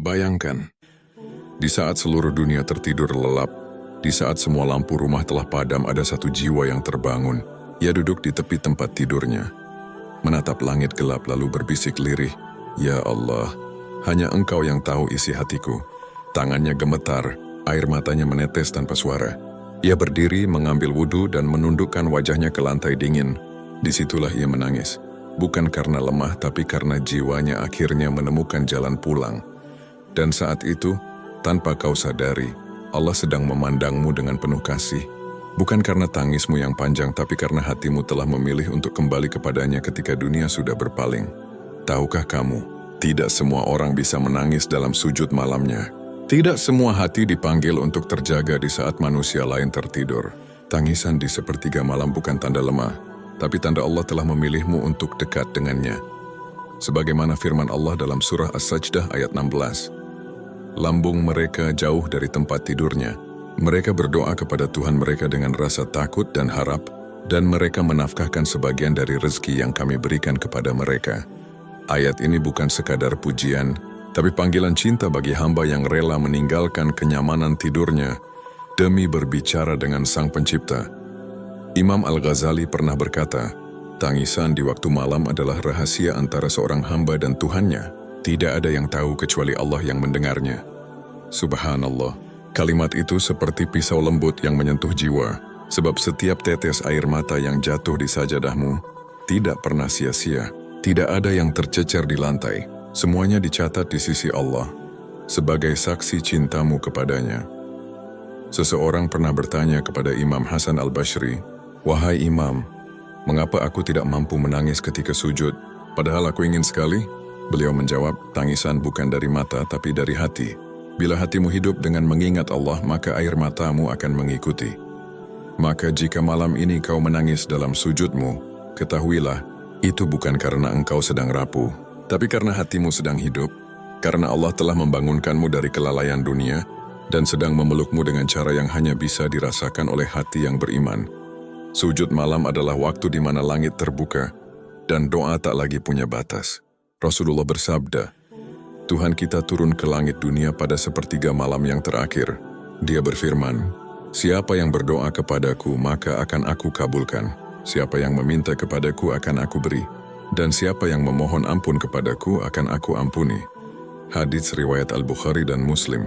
Bayangkan, di saat seluruh dunia tertidur lelap, di saat semua lampu rumah telah padam, ada satu jiwa yang terbangun. Ia duduk di tepi tempat tidurnya, menatap langit gelap lalu berbisik lirih, "Ya Allah, hanya Engkau yang tahu isi hatiku." Tangannya gemetar, air matanya menetes tanpa suara. Ia berdiri, mengambil wudhu dan menundukkan wajahnya ke lantai dingin. Disitulah ia menangis. Bukan karena lemah, tapi karena jiwanya akhirnya menemukan jalan pulang. Dan saat itu, tanpa kau sadari, Allah sedang memandangmu dengan penuh kasih. Bukan karena tangismu yang panjang, tapi karena hatimu telah memilih untuk kembali kepadanya ketika dunia sudah berpaling. Tahukah kamu, tidak semua orang bisa menangis dalam sujud malamnya. Tidak semua hati dipanggil untuk terjaga di saat manusia lain tertidur. Tangisan di sepertiga malam bukan tanda lemah, tapi tanda Allah telah memilihmu untuk dekat dengannya. Sebagaimana firman Allah dalam surah As-Sajdah ayat 16. Lambung mereka jauh dari tempat tidurnya. Mereka berdoa kepada Tuhan mereka dengan rasa takut dan harap, dan mereka menafkahkan sebagian dari rezeki yang kami berikan kepada mereka. Ayat ini bukan sekadar pujian, tapi panggilan cinta bagi hamba yang rela meninggalkan kenyamanan tidurnya demi berbicara dengan Sang Pencipta. Imam Al-Ghazali pernah berkata, tangisan di waktu malam adalah rahasia antara seorang hamba dan Tuhannya. Tidak ada yang tahu kecuali Allah yang mendengarnya. Subhanallah, kalimat itu seperti pisau lembut yang menyentuh jiwa, sebab setiap tetes air mata yang jatuh di sajadahmu tidak pernah sia-sia. Tidak ada yang tercecer di lantai. Semuanya dicatat di sisi Allah sebagai saksi cintamu kepadanya. Seseorang pernah bertanya kepada Imam Hasan Al-Bashri, "Wahai Imam, mengapa aku tidak mampu menangis ketika sujud, padahal aku ingin sekali?" Beliau menjawab, tangisan bukan dari mata tapi dari hati. Bila hatimu hidup dengan mengingat Allah, maka air matamu akan mengikuti. Maka jika malam ini kau menangis dalam sujudmu, ketahuilah, itu bukan karena engkau sedang rapuh, tapi karena hatimu sedang hidup, karena Allah telah membangunkanmu dari kelalaian dunia, dan sedang memelukmu dengan cara yang hanya bisa dirasakan oleh hati yang beriman. Sujud malam adalah waktu di mana langit terbuka, dan doa tak lagi punya batas. Rasulullah bersabda, Tuhan kita turun ke langit dunia pada sepertiga malam yang terakhir. Dia berfirman, siapa yang berdoa kepadaku maka akan aku kabulkan. Siapa yang meminta kepadaku akan aku beri. Dan siapa yang memohon ampun kepadaku akan aku ampuni. Hadits riwayat Al-Bukhari dan Muslim.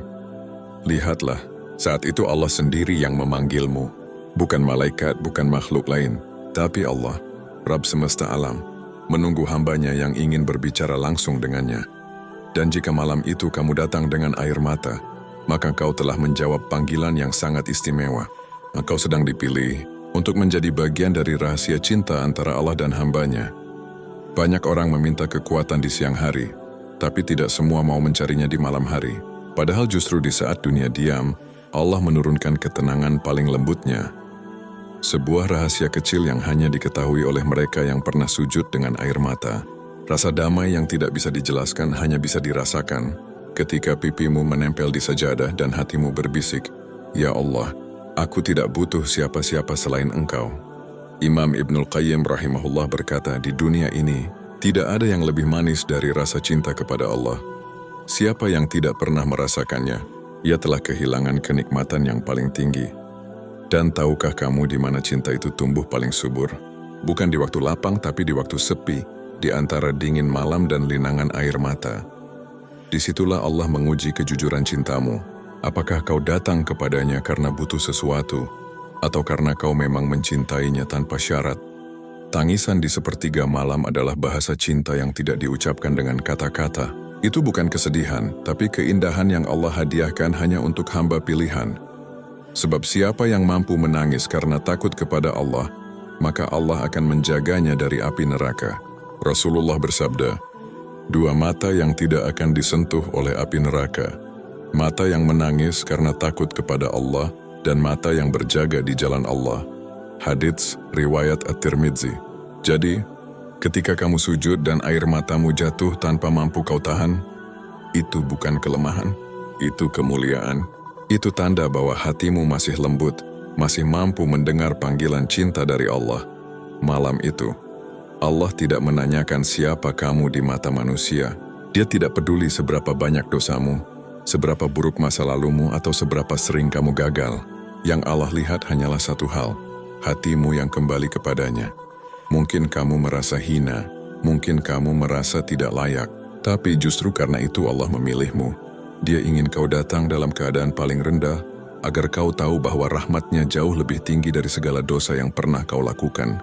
Lihatlah, saat itu Allah sendiri yang memanggilmu. Bukan malaikat, bukan makhluk lain, tapi Allah, Rabb semesta alam, menunggu hambanya yang ingin berbicara langsung dengannya. Dan jika malam itu kamu datang dengan air mata, maka kau telah menjawab panggilan yang sangat istimewa. Engkau sedang dipilih untuk menjadi bagian dari rahasia cinta antara Allah dan hambanya. Banyak orang meminta kekuatan di siang hari, tapi tidak semua mau mencarinya di malam hari. Padahal justru di saat dunia diam, Allah menurunkan ketenangan paling lembutnya. Sebuah rahasia kecil yang hanya diketahui oleh mereka yang pernah sujud dengan air mata. Rasa damai yang tidak bisa dijelaskan hanya bisa dirasakan ketika pipimu menempel di sajadah dan hatimu berbisik, "Ya Allah, aku tidak butuh siapa-siapa selain Engkau." Imam Ibnul Qayyim rahimahullah berkata, di dunia ini tidak ada yang lebih manis dari rasa cinta kepada Allah. Siapa yang tidak pernah merasakannya, ia telah kehilangan kenikmatan yang paling tinggi. Dan tahukah kamu di mana cinta itu tumbuh paling subur? Bukan di waktu lapang, tapi di waktu sepi, di antara dingin malam dan linangan air mata. Disitulah Allah menguji kejujuran cintamu. Apakah kau datang kepadanya karena butuh sesuatu, atau karena kau memang mencintainya tanpa syarat? Tangisan di sepertiga malam adalah bahasa cinta yang tidak diucapkan dengan kata-kata. Itu bukan kesedihan, tapi keindahan yang Allah hadiahkan hanya untuk hamba pilihan. Sebab siapa yang mampu menangis karena takut kepada Allah, maka Allah akan menjaganya dari api neraka. Rasulullah bersabda, dua mata yang tidak akan disentuh oleh api neraka. Mata yang menangis karena takut kepada Allah, dan mata yang berjaga di jalan Allah. Hadits riwayat At-Tirmidzi. Jadi, ketika kamu sujud dan air matamu jatuh tanpa mampu kau tahan, itu bukan kelemahan, itu kemuliaan. Itu tanda bahwa hatimu masih lembut, masih mampu mendengar panggilan cinta dari Allah. Malam itu, Allah tidak menanyakan siapa kamu di mata manusia. Dia tidak peduli seberapa banyak dosamu, seberapa buruk masa lalumu atau seberapa sering kamu gagal. Yang Allah lihat hanyalah satu hal, hatimu yang kembali kepadanya. Mungkin kamu merasa hina, mungkin kamu merasa tidak layak, tapi justru karena itu Allah memilihmu. Dia ingin kau datang dalam keadaan paling rendah, agar kau tahu bahwa rahmatnya jauh lebih tinggi dari segala dosa yang pernah kau lakukan.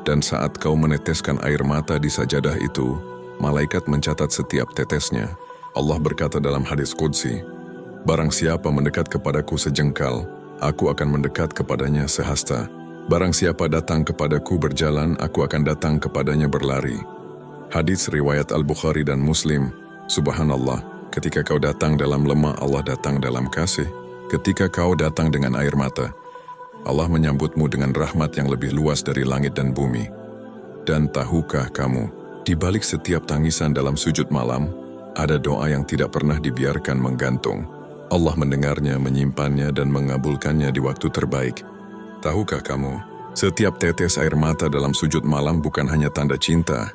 Dan saat kau meneteskan air mata di sajadah itu, malaikat mencatat setiap tetesnya. Allah berkata dalam hadis qudsi, "Barang siapa mendekat kepadaku sejengkal, aku akan mendekat kepadanya sehasta. Barang siapa datang kepadaku berjalan, aku akan datang kepadanya berlari." Hadis riwayat Al-Bukhari dan Muslim. Subhanallah, ketika kau datang dalam lemah, Allah datang dalam kasih. Ketika kau datang dengan air mata, Allah menyambutmu dengan rahmat yang lebih luas dari langit dan bumi. Dan tahukah kamu, di balik setiap tangisan dalam sujud malam, ada doa yang tidak pernah dibiarkan menggantung. Allah mendengarnya, menyimpannya, dan mengabulkannya di waktu terbaik. Tahukah kamu, setiap tetes air mata dalam sujud malam bukan hanya tanda cinta,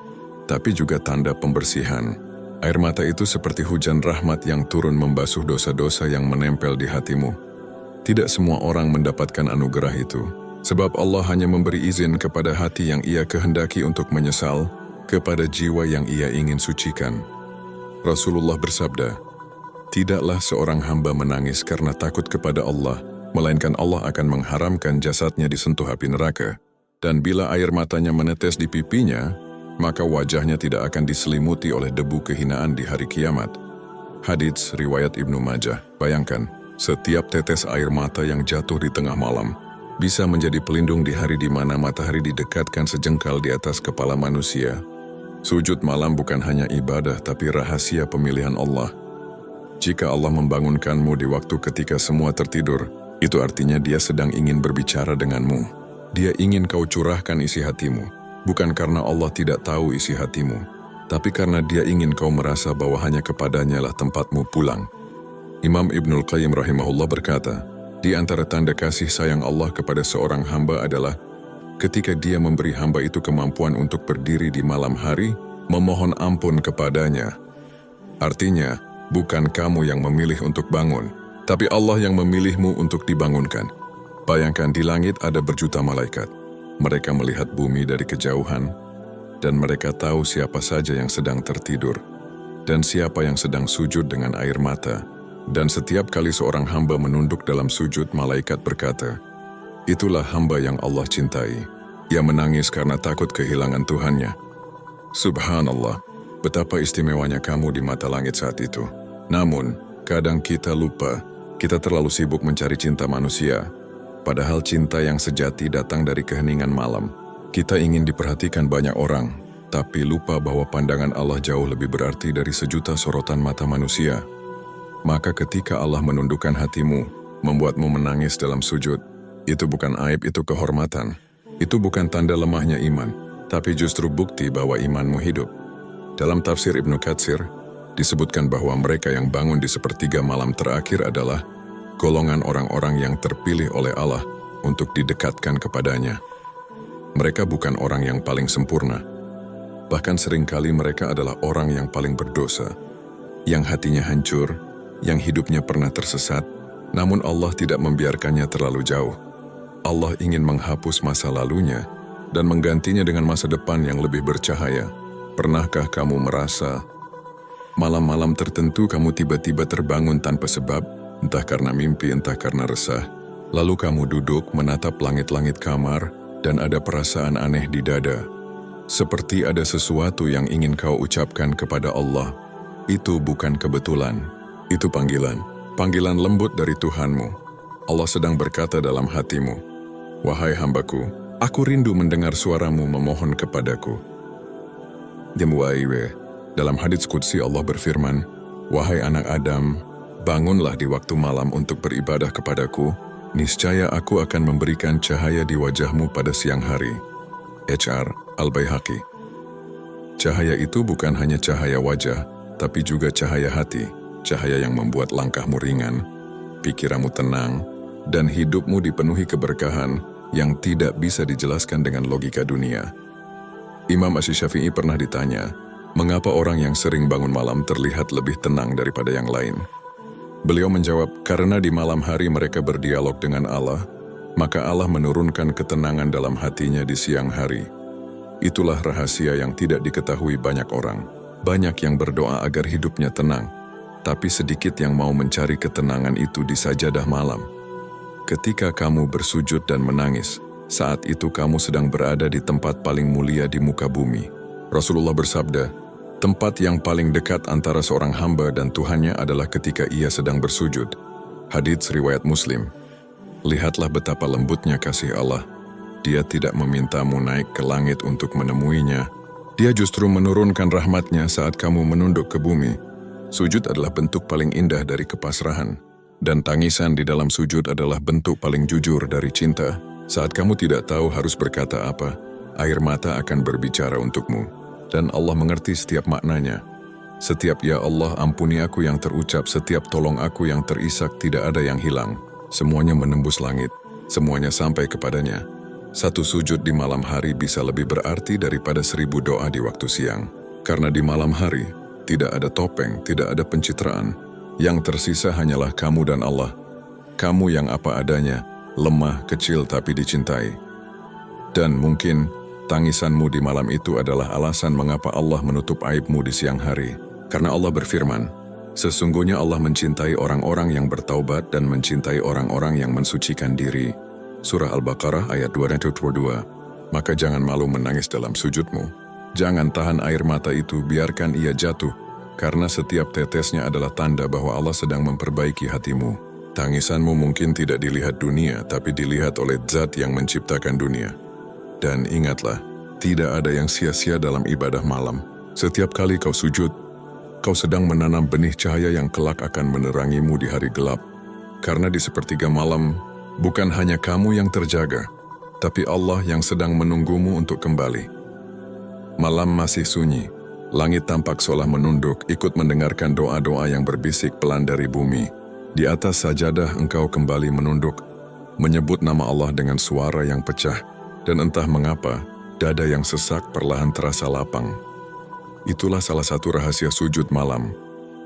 tapi juga tanda pembersihan. Air mata itu seperti hujan rahmat yang turun membasuh dosa-dosa yang menempel di hatimu. Tidak semua orang mendapatkan anugerah itu, sebab Allah hanya memberi izin kepada hati yang Ia kehendaki untuk menyesal, kepada jiwa yang Ia ingin sucikan. Rasulullah bersabda, "Tidaklah seorang hamba menangis karena takut kepada Allah, melainkan Allah akan mengharamkan jasadnya disentuh api neraka. Dan bila air matanya menetes di pipinya, maka wajahnya tidak akan diselimuti oleh debu kehinaan di hari kiamat." Hadits riwayat Ibnu Majah. Bayangkan, setiap tetes air mata yang jatuh di tengah malam bisa menjadi pelindung di hari di mana matahari didekatkan sejengkal di atas kepala manusia. Sujud malam bukan hanya ibadah, tapi rahasia pemilihan Allah. Jika Allah membangunkanmu di waktu ketika semua tertidur, itu artinya Dia sedang ingin berbicara denganmu. Dia ingin kau curahkan isi hatimu, bukan karena Allah tidak tahu isi hatimu, tapi karena Dia ingin kau merasa bahwa hanya kepadanya lah tempatmu pulang. Imam Ibnul Qayyim rahimahullah berkata, di antara tanda kasih sayang Allah kepada seorang hamba adalah ketika Dia memberi hamba itu kemampuan untuk berdiri di malam hari, memohon ampun kepadanya. Artinya, bukan kamu yang memilih untuk bangun, tapi Allah yang memilihmu untuk dibangunkan. Bayangkan, di langit ada berjuta malaikat. Mereka melihat bumi dari kejauhan, dan mereka tahu siapa saja yang sedang tertidur, dan siapa yang sedang sujud dengan air mata. Dan setiap kali seorang hamba menunduk dalam sujud, malaikat berkata, "Itulah hamba yang Allah cintai. Ia menangis karena takut kehilangan Tuhannya." Subhanallah, betapa istimewanya kamu di mata langit saat itu. Namun, kadang kita lupa, kita terlalu sibuk mencari cinta manusia. Padahal cinta yang sejati datang dari keheningan malam. Kita ingin diperhatikan banyak orang, tapi lupa bahwa pandangan Allah jauh lebih berarti dari sejuta sorotan mata manusia. Maka ketika Allah menundukkan hatimu, membuatmu menangis dalam sujud, itu bukan aib, itu kehormatan. Itu bukan tanda lemahnya iman, tapi justru bukti bahwa imanmu hidup. Dalam tafsir Ibnu Katsir, disebutkan bahwa mereka yang bangun di sepertiga malam terakhir adalah golongan orang-orang yang terpilih oleh Allah untuk didekatkan kepadanya. Mereka bukan orang yang paling sempurna. Bahkan seringkali mereka adalah orang yang paling berdosa, yang hatinya hancur, yang hidupnya pernah tersesat, namun Allah tidak membiarkannya terlalu jauh. Allah ingin menghapus masa lalunya dan menggantinya dengan masa depan yang lebih bercahaya. Pernahkah kamu merasa malam-malam tertentu kamu tiba-tiba terbangun tanpa sebab, entah karena mimpi, entah karena resah, lalu kamu duduk menatap langit-langit kamar dan ada perasaan aneh di dada, seperti ada sesuatu yang ingin kau ucapkan kepada Allah? Itu bukan kebetulan. Itu panggilan, panggilan lembut dari Tuhanmu. Allah sedang berkata dalam hatimu, "Wahai hambaku, aku rindu mendengar suaramu memohon kepadaku." Dalam hadits qudsi Allah berfirman, "Wahai anak Adam, bangunlah di waktu malam untuk beribadah kepadaku, niscaya aku akan memberikan cahaya di wajahmu pada siang hari." HR Al-Baihaqi. Cahaya itu bukan hanya cahaya wajah, tapi juga cahaya hati. Cahaya yang membuat langkahmu ringan, pikiranmu tenang, dan hidupmu dipenuhi keberkahan yang tidak bisa dijelaskan dengan logika dunia. Imam Asy-Syafi'i pernah ditanya, mengapa orang yang sering bangun malam terlihat lebih tenang daripada yang lain? Beliau menjawab, karena di malam hari mereka berdialog dengan Allah, maka Allah menurunkan ketenangan dalam hatinya di siang hari. Itulah rahasia yang tidak diketahui banyak orang. Banyak yang berdoa agar hidupnya tenang, tapi sedikit yang mau mencari ketenangan itu di sajadah malam. Ketika kamu bersujud dan menangis, saat itu kamu sedang berada di tempat paling mulia di muka bumi. Rasulullah bersabda, tempat yang paling dekat antara seorang hamba dan Tuhannya adalah ketika ia sedang bersujud. Hadits riwayat Muslim. Lihatlah betapa lembutnya kasih Allah. Dia tidak memintamu naik ke langit untuk menemuinya. Dia justru menurunkan rahmatnya saat kamu menunduk ke bumi. Sujud adalah bentuk paling indah dari kepasrahan. Dan tangisan di dalam sujud adalah bentuk paling jujur dari cinta. Saat kamu tidak tahu harus berkata apa, air mata akan berbicara untukmu. Dan Allah mengerti setiap maknanya. Setiap ya Allah ampuni aku yang terucap, setiap tolong aku yang terisak, tidak ada yang hilang. Semuanya menembus langit, semuanya sampai kepadanya. Satu sujud di malam hari bisa lebih berarti daripada 1000 doa di waktu siang. Karena di malam hari, tidak ada topeng, tidak ada pencitraan. Yang tersisa hanyalah kamu dan Allah. Kamu yang apa adanya, lemah, kecil tapi dicintai. Dan mungkin tangisanmu di malam itu adalah alasan mengapa Allah menutup aibmu di siang hari. Karena Allah berfirman, sesungguhnya Allah mencintai orang-orang yang bertaubat dan mencintai orang-orang yang mensucikan diri. Surah Al-Baqarah ayat 222. Maka jangan malu menangis dalam sujudmu. Jangan tahan air mata itu, biarkan ia jatuh. Karena setiap tetesnya adalah tanda bahwa Allah sedang memperbaiki hatimu. Tangisanmu mungkin tidak dilihat dunia, tapi dilihat oleh Zat yang menciptakan dunia. Dan ingatlah, tidak ada yang sia-sia dalam ibadah malam. Setiap kali kau sujud, kau sedang menanam benih cahaya yang kelak akan menerangimu di hari gelap. Karena di sepertiga malam, bukan hanya kamu yang terjaga, tapi Allah yang sedang menunggumu untuk kembali. Malam masih sunyi, langit tampak seolah menunduk, ikut mendengarkan doa-doa yang berbisik pelan dari bumi. Di atas sajadah engkau kembali menunduk, menyebut nama Allah dengan suara yang pecah. Dan entah mengapa, dada yang sesak perlahan terasa lapang. Itulah salah satu rahasia sujud malam.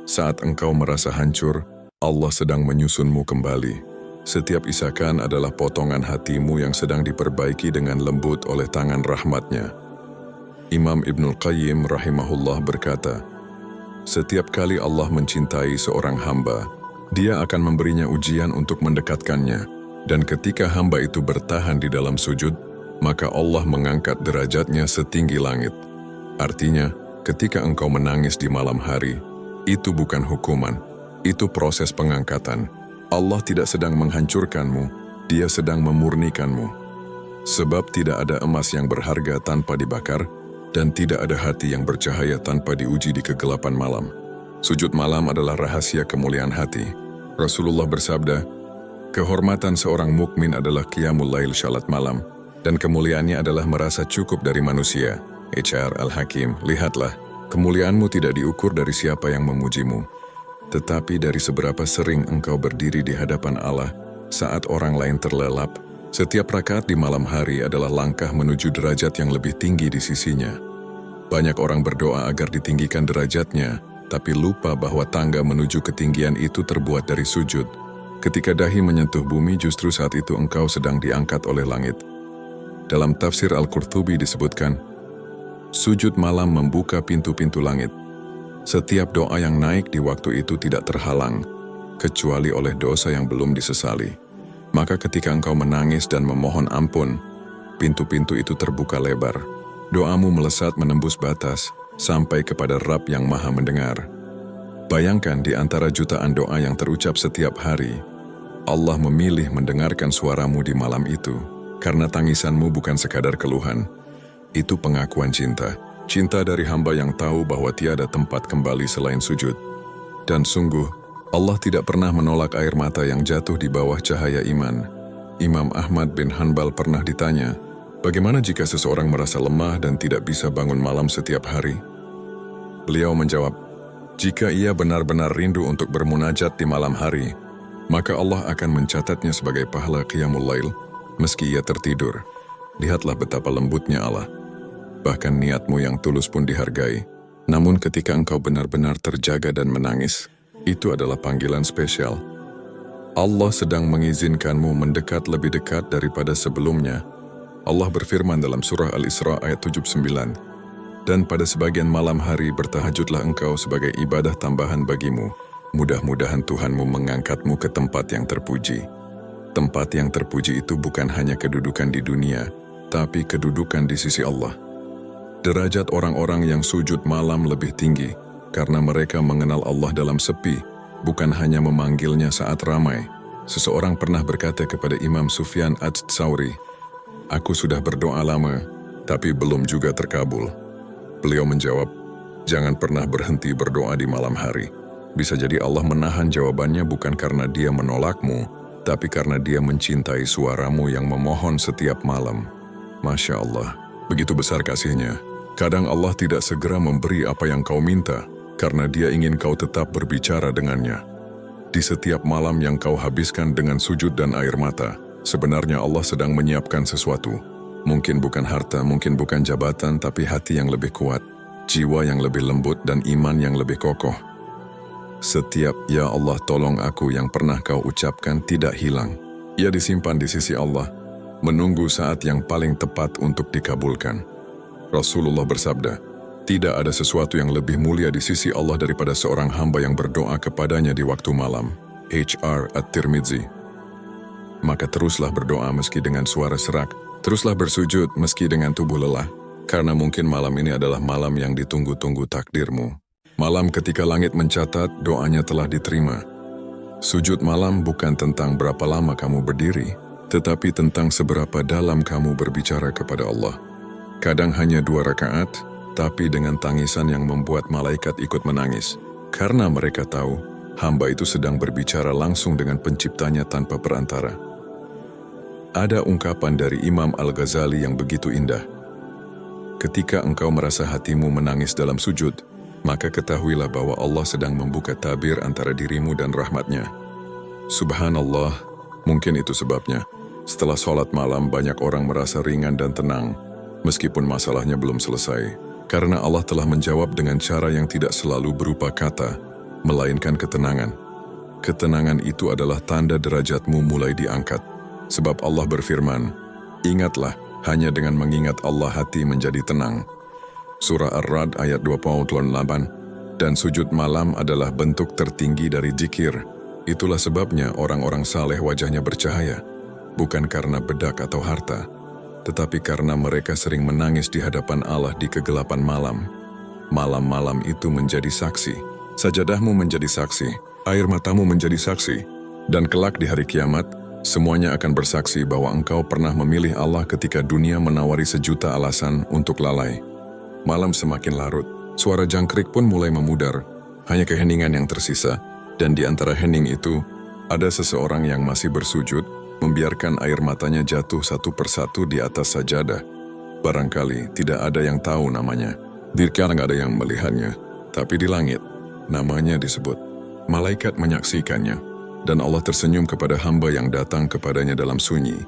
Saat engkau merasa hancur, Allah sedang menyusunmu kembali. Setiap isakan adalah potongan hatimu yang sedang diperbaiki dengan lembut oleh tangan rahmatnya. Imam Ibnul Qayyim rahimahullah berkata, setiap kali Allah mencintai seorang hamba, Dia akan memberinya ujian untuk mendekatkannya. Dan ketika hamba itu bertahan di dalam sujud, maka Allah mengangkat derajatnya setinggi langit. Artinya, ketika engkau menangis di malam hari, itu bukan hukuman, itu proses pengangkatan. Allah tidak sedang menghancurkanmu, Dia sedang memurnikanmu. Sebab tidak ada emas yang berharga tanpa dibakar, dan tidak ada hati yang bercahaya tanpa diuji di kegelapan malam. Sujud malam adalah rahasia kemuliaan hati. Rasulullah bersabda, kehormatan seorang mukmin adalah qiyamul lail salat malam, dan kemuliaannya adalah merasa cukup dari manusia. H.R. Al-Hakim, lihatlah, kemuliaanmu tidak diukur dari siapa yang memujimu, tetapi dari seberapa sering engkau berdiri di hadapan Allah saat orang lain terlelap. Setiap rakaat di malam hari adalah langkah menuju derajat yang lebih tinggi di sisinya. Banyak orang berdoa agar ditinggikan derajatnya, tapi lupa bahwa tangga menuju ketinggian itu terbuat dari sujud. Ketika dahi menyentuh bumi, justru saat itu engkau sedang diangkat oleh langit. Dalam tafsir Al-Qurtubi disebutkan, sujud malam membuka pintu-pintu langit. Setiap doa yang naik di waktu itu tidak terhalang, kecuali oleh dosa yang belum disesali. Maka ketika engkau menangis dan memohon ampun, pintu-pintu itu terbuka lebar. Doamu melesat menembus batas, sampai kepada Rabb yang Maha Mendengar. Bayangkan di antara jutaan doa yang terucap setiap hari, Allah memilih mendengarkan suaramu di malam itu. Karena tangisanmu bukan sekadar keluhan, itu pengakuan cinta. Cinta dari hamba yang tahu bahwa tiada tempat kembali selain sujud. Dan sungguh, Allah tidak pernah menolak air mata yang jatuh di bawah cahaya iman. Imam Ahmad bin Hanbal pernah ditanya, bagaimana jika seseorang merasa lemah dan tidak bisa bangun malam setiap hari? Beliau menjawab, jika ia benar-benar rindu untuk bermunajat di malam hari, maka Allah akan mencatatnya sebagai pahala qiyamul lail, meski ia tertidur. Lihatlah betapa lembutnya Allah. Bahkan niatmu yang tulus pun dihargai. Namun ketika engkau benar-benar terjaga dan menangis, Itu adalah panggilan spesial. Allah sedang mengizinkanmu mendekat lebih dekat daripada sebelumnya. Allah berfirman dalam surah Al-Isra ayat 79, "Dan pada sebagian malam hari bertahajudlah engkau sebagai ibadah tambahan bagimu. Mudah-mudahan Tuhanmu mengangkatmu ke tempat yang terpuji." Tempat yang terpuji itu bukan hanya kedudukan di dunia, tapi kedudukan di sisi Allah. Derajat orang-orang yang sujud malam lebih tinggi karena mereka mengenal Allah dalam sepi, bukan hanya memanggilnya saat ramai. Seseorang pernah berkata kepada Imam Sufyan Ats-Tsauri, "Aku sudah berdoa lama, tapi belum juga terkabul." Beliau menjawab, "Jangan pernah berhenti berdoa di malam hari. Bisa jadi Allah menahan jawabannya bukan karena Dia menolakmu, tapi karena Dia mencintai suaramu yang memohon setiap malam." Masya Allah, begitu besar kasih-Nya. Kadang Allah tidak segera memberi apa yang kau minta, karena Dia ingin kau tetap berbicara dengannya. Di setiap malam yang kau habiskan dengan sujud dan air mata, sebenarnya Allah sedang menyiapkan sesuatu. Mungkin bukan harta, mungkin bukan jabatan, tapi hati yang lebih kuat, jiwa yang lebih lembut, dan iman yang lebih kokoh. Setiap "Ya Allah tolong aku" yang pernah kau ucapkan tidak hilang. Ia disimpan di sisi Allah, menunggu saat yang paling tepat untuk dikabulkan. Rasulullah bersabda, "Tidak ada sesuatu yang lebih mulia di sisi Allah daripada seorang hamba yang berdoa kepadanya di waktu malam." H.R. At-Tirmidzi. Maka teruslah berdoa meski dengan suara serak, teruslah bersujud meski dengan tubuh lelah, karena mungkin malam ini adalah malam yang ditunggu-tunggu takdirmu. Malam ketika langit mencatat doanya telah diterima. Sujud malam bukan tentang berapa lama kamu berdiri, tetapi tentang seberapa dalam kamu berbicara kepada Allah. Kadang hanya 2 rakaat, tapi dengan tangisan yang membuat malaikat ikut menangis, karena mereka tahu hamba itu sedang berbicara langsung dengan penciptanya tanpa perantara. Ada ungkapan dari Imam Al-Ghazali yang begitu indah. Ketika engkau merasa hatimu menangis dalam sujud, maka ketahuilah bahwa Allah sedang membuka tabir antara dirimu dan rahmatnya. Subhanallah, mungkin itu sebabnya setelah sholat malam banyak orang merasa ringan dan tenang, meskipun masalahnya belum selesai. Karena Allah telah menjawab dengan cara yang tidak selalu berupa kata, melainkan ketenangan. Ketenangan itu adalah tanda derajatmu mulai diangkat. Sebab Allah berfirman, "Ingatlah, hanya dengan mengingat Allah hati menjadi tenang." Surah Ar-Ra'd ayat 28. Dan sujud malam adalah bentuk tertinggi dari zikir. Itulah sebabnya orang-orang saleh wajahnya bercahaya, bukan karena bedak atau harta, tetapi karena mereka sering menangis di hadapan Allah di kegelapan malam. Malam-malam itu menjadi saksi. Sajadahmu menjadi saksi, air matamu menjadi saksi, dan kelak di hari kiamat, semuanya akan bersaksi bahwa engkau pernah memilih Allah ketika dunia menawari sejuta alasan untuk lalai. Malam semakin larut, suara jangkrik pun mulai memudar, hanya keheningan yang tersisa, dan di antara hening itu, ada seseorang yang masih bersujud, membiarkan air matanya jatuh satu persatu di atas sajadah. Barangkali tidak ada yang tahu namanya, tidak ada yang melihatnya, tapi di langit, namanya disebut. Malaikat menyaksikannya, dan Allah tersenyum kepada hamba yang datang kepadanya dalam sunyi.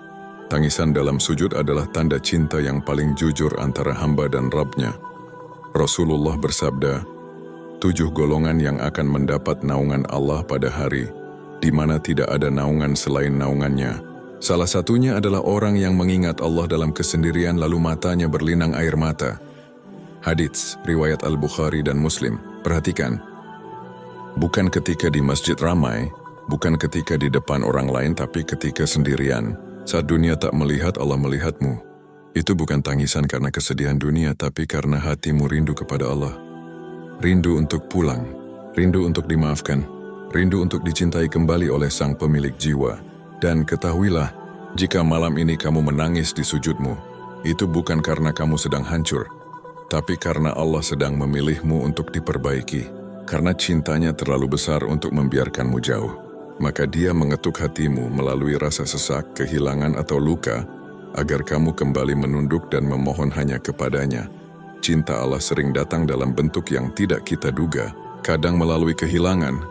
Tangisan dalam sujud adalah tanda cinta yang paling jujur antara hamba dan Rabb-Nya. Rasulullah bersabda, 7 golongan yang akan mendapat naungan Allah pada hari, di mana tidak ada naungan selain naungannya. Salah satunya adalah orang yang mengingat Allah dalam kesendirian lalu matanya berlinang air mata. Hadits, riwayat Al-Bukhari dan Muslim. Perhatikan, bukan ketika di masjid ramai, bukan ketika di depan orang lain, tapi ketika sendirian. Saat dunia tak melihat, Allah melihatmu. Itu bukan tangisan karena kesedihan dunia, tapi karena hatimu rindu kepada Allah. Rindu untuk pulang, rindu untuk dimaafkan, rindu untuk dicintai kembali oleh Sang Pemilik jiwa. Dan ketahuilah, jika malam ini kamu menangis di sujudmu, itu bukan karena kamu sedang hancur, tapi karena Allah sedang memilihmu untuk diperbaiki. Karena cintanya terlalu besar untuk membiarkanmu jauh, maka Dia mengetuk hatimu melalui rasa sesak, kehilangan atau luka, agar kamu kembali menunduk dan memohon hanya kepadanya. Cinta Allah sering datang dalam bentuk yang tidak kita duga, kadang melalui kehilangan,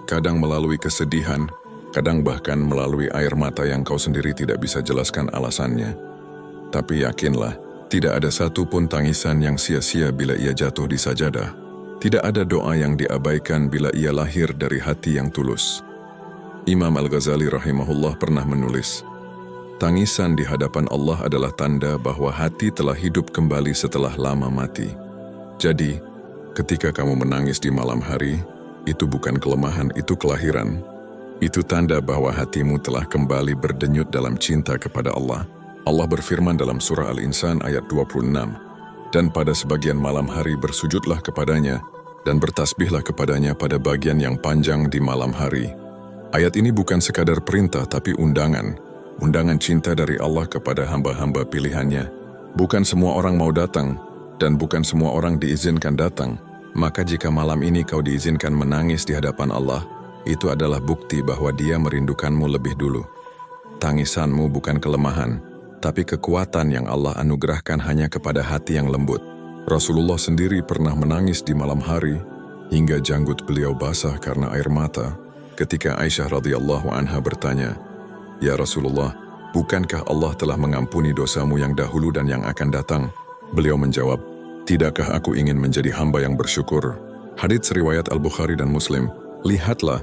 kadang melalui kesedihan, kadang bahkan melalui air mata yang kau sendiri tidak bisa jelaskan alasannya. Tapi yakinlah, tidak ada satu pun tangisan yang sia-sia bila ia jatuh di sajadah. Tidak ada doa yang diabaikan bila ia lahir dari hati yang tulus. Imam Al-Ghazali rahimahullah pernah menulis, tangisan di hadapan Allah adalah tanda bahwa hati telah hidup kembali setelah lama mati. Jadi, ketika kamu menangis di malam hari, itu bukan kelemahan, itu kelahiran. Itu tanda bahwa hatimu telah kembali berdenyut dalam cinta kepada Allah. Allah berfirman dalam surah Al-Insan ayat 26, dan pada sebagian malam hari bersujudlah kepadanya, dan bertasbihlah kepadanya pada bagian yang panjang di malam hari. Ayat ini bukan sekadar perintah tapi undangan cinta dari Allah kepada hamba-hamba pilihannya. Bukan semua orang mau datang, dan bukan semua orang diizinkan datang. Maka jika malam ini kau diizinkan menangis di hadapan Allah, itu adalah bukti bahwa Dia merindukanmu lebih dulu. Tangisanmu bukan kelemahan, tapi kekuatan yang Allah anugerahkan hanya kepada hati yang lembut. Rasulullah sendiri pernah menangis di malam hari, hingga janggut beliau basah karena air mata. Ketika Aisyah radhiyallahu anha bertanya, "Ya Rasulullah, bukankah Allah telah mengampuni dosamu yang dahulu dan yang akan datang?" Beliau menjawab, "Tidakkah aku ingin menjadi hamba yang bersyukur?" Hadits riwayat Al-Bukhari dan Muslim. Lihatlah,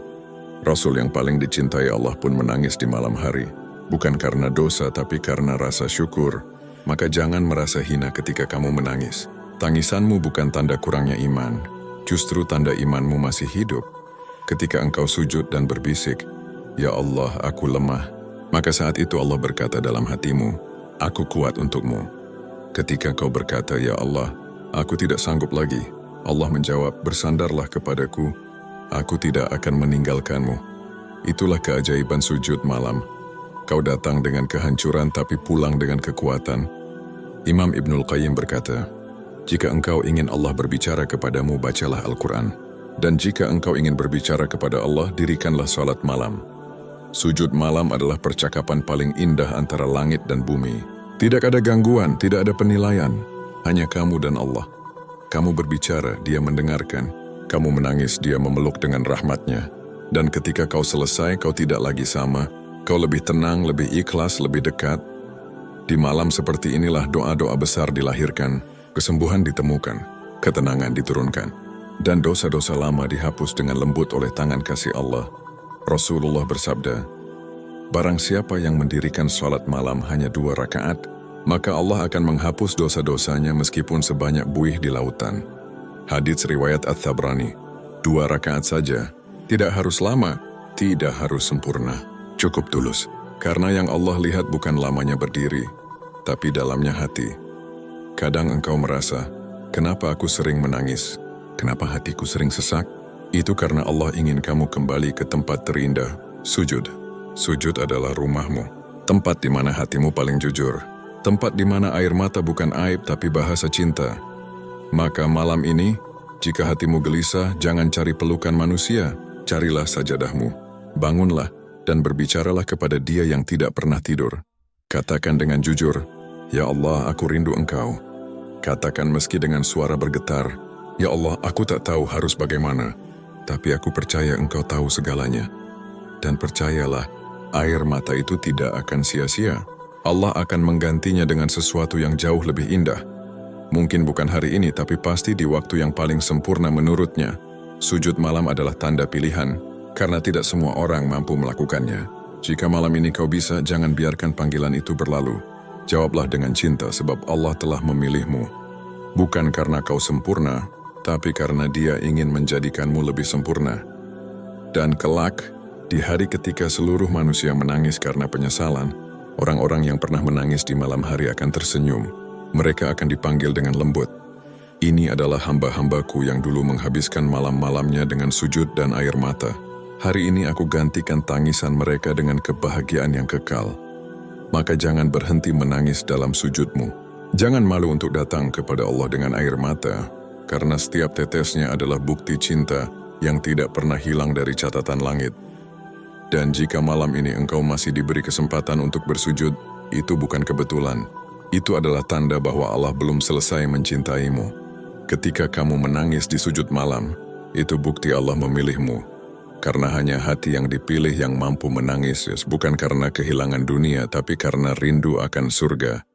Rasul yang paling dicintai Allah pun menangis di malam hari. Bukan karena dosa tapi karena rasa syukur. Maka jangan merasa hina ketika kamu menangis. Tangisanmu bukan tanda kurangnya iman, justru tanda imanmu masih hidup. Ketika engkau sujud dan berbisik, "Ya Allah, aku lemah," maka saat itu Allah berkata dalam hatimu, "Aku kuat untukmu." Ketika kau berkata, "Ya Allah, aku tidak sanggup lagi," Allah menjawab, "Bersandarlah kepadaku, aku tidak akan meninggalkanmu." Itulah keajaiban sujud malam. Kau datang dengan kehancuran tapi pulang dengan kekuatan. Imam Ibnul Qayyim berkata, jika engkau ingin Allah berbicara kepadamu, bacalah Al-Quran. Dan jika engkau ingin berbicara kepada Allah, dirikanlah salat malam. Sujud malam adalah percakapan paling indah antara langit dan bumi. Tidak ada gangguan, tidak ada penilaian. Hanya kamu dan Allah. Kamu berbicara, Dia mendengarkan. Kamu menangis, Dia memeluk dengan rahmatnya. Dan ketika kau selesai, kau tidak lagi sama. Kau lebih tenang, lebih ikhlas, lebih dekat. Di malam seperti inilah doa-doa besar dilahirkan. Kesembuhan ditemukan, ketenangan diturunkan, dan dosa-dosa lama dihapus dengan lembut oleh tangan kasih Allah. Rasulullah bersabda, barang siapa yang mendirikan salat malam hanya 2 rakaat, maka Allah akan menghapus dosa-dosanya meskipun sebanyak buih di lautan. Hadits riwayat At-Tabrani. 2 rakaat saja, tidak harus lama, tidak harus sempurna, cukup tulus. Karena yang Allah lihat bukan lamanya berdiri, tapi dalamnya hati. Kadang engkau merasa, kenapa aku sering menangis? Kenapa hatiku sering sesak? Itu karena Allah ingin kamu kembali ke tempat terindah, sujud. Sujud adalah rumahmu, tempat di mana hatimu paling jujur, tempat di mana air mata bukan aib tapi bahasa cinta. Maka malam ini, jika hatimu gelisah, jangan cari pelukan manusia, carilah sajadahmu. Bangunlah dan berbicaralah kepada Dia yang tidak pernah tidur. Katakan dengan jujur, ya Allah, aku rindu Engkau. Katakan meski dengan suara bergetar, ya Allah, aku tak tahu harus bagaimana, tapi aku percaya Engkau tahu segalanya. Dan percayalah, air mata itu tidak akan sia-sia. Allah akan menggantinya dengan sesuatu yang jauh lebih indah. Mungkin bukan hari ini, tapi pasti di waktu yang paling sempurna menurutnya. Sujud malam adalah tanda pilihan, karena tidak semua orang mampu melakukannya. Jika malam ini kau bisa, jangan biarkan panggilan itu berlalu. Jawablah dengan cinta sebab Allah telah memilihmu. Bukan karena kau sempurna, tapi karena Dia ingin menjadikanmu lebih sempurna. Dan kelak, di hari ketika seluruh manusia menangis karena penyesalan, orang-orang yang pernah menangis di malam hari akan tersenyum. Mereka akan dipanggil dengan lembut. Ini adalah hamba-hambaku yang dulu menghabiskan malam-malamnya dengan sujud dan air mata. Hari ini aku gantikan tangisan mereka dengan kebahagiaan yang kekal. Maka jangan berhenti menangis dalam sujudmu. Jangan malu untuk datang kepada Allah dengan air mata, karena setiap tetesnya adalah bukti cinta yang tidak pernah hilang dari catatan langit. Dan jika malam ini engkau masih diberi kesempatan untuk bersujud, itu bukan kebetulan. Itu adalah tanda bahwa Allah belum selesai mencintaimu. Ketika kamu menangis di sujud malam, itu bukti Allah memilihmu. Karena hanya hati yang dipilih yang mampu menangis, bukan karena kehilangan dunia, tapi karena rindu akan surga.